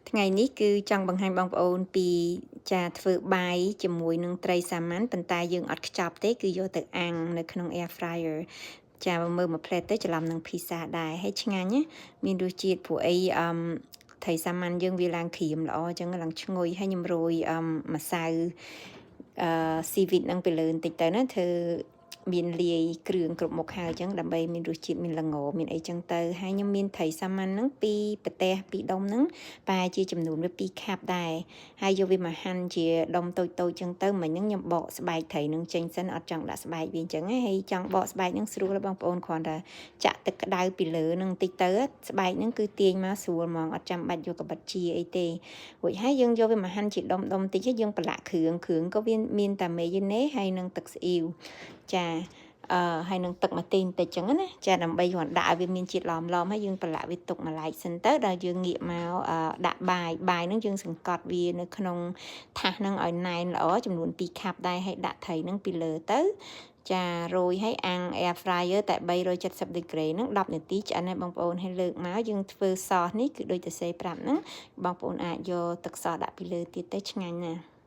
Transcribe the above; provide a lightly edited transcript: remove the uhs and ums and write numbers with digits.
ថ្ងៃនេះគឺចង់បង្ហាញបងប្អូនពីចាធ្វើបាយជាមួយនឹងត្រីសាម៉ាន់ប៉ុន្តែយើងអត់ខ្ចប់ទេគឺយកទៅអាំងនៅក្នុង air fryer ចាមើលមួយផ្លែតទៅច្រឡំនឹងភីសាដែរហើយឆ្ងាញ់ណាមានរសជាតិព្រោះអីត្រីសាម៉ាន់យើងវាឡើងក្រៀមល្អអញ្ចឹងឡើងឈ្ងុយហើយខ្ញុំរោយម្សៅស៊ីវីតនឹងទៅលើបន្តិចទៅណាធ្វើមានលាយគ្រឿងគ្រប់មុខហើយអញ្ចឹងដើម្បីមានរសជាតិមានល្ងមានអីចឹងទៅហើយខ្ញុំមានត្រីសាម៉ាន់ហ្នឹងពីប្រទេសពីដុំហ្នឹងប្រហែលជាចំនួនវា2ខាប់ដែរហើយយកវាមកហាន់ជាដុំតូចៗចឹងទៅមិញហ្នឹងខ្ញុំបកស្បែកត្រីហ្នឹងចេញសិនអត់ចង់ដាក់ស្បែកវាអញ្ចឹងហើយចង់បកស្បែកហ្នឹងស្រួលបងប្អូនគ្រាន់តែចាក់ទឹកក្តៅពីលើហ្នឹងបន្តិចទៅស្បែកហ្នឹងគឺទាញមកស្រួលហ្មងអត់ចាំបាច់យកកាបិតជាអីទេរួចហើយយើងយកវាមកហាន់ជាដុំបន្តិចហើយយើងប្រឡាក់គ្រឿងក៏វាមានតែមេយូណេសហើយនឹងទឹកស៊ីអ៊ីវចាហើយនឹងទឹកម្ទេសបន្តិចចឹងណាចាដើម្បីគ្រាន់ដាក់ឲ្យវាមានជាតិឡមហើយយើងប្រឡាក់វាទុកមួយឡែកសិនទៅដល់យើងងាកមកដាក់បាយហ្នឹងយើងសង្កត់វានៅក្នុងថាសហ្នឹងឲ្យណែនល្អចំនួន2ខាប់ដែរហើយដាក់ត្រីហ្នឹងពីលើទៅចារោយឲ្យអាំង air fryer តែ370ដឺក្រេហ្នឹង10នាទីឆ្អិនហើយបងប្អូនហើយលើកមកយើងធ្វើសសនេះគឺដូចតែសេប្រាប់ហ្នឹងបងប្អូនអាចយកទឹកសសដាក់ពីលើទៀតទៅឆ្ងាញ់ណាស់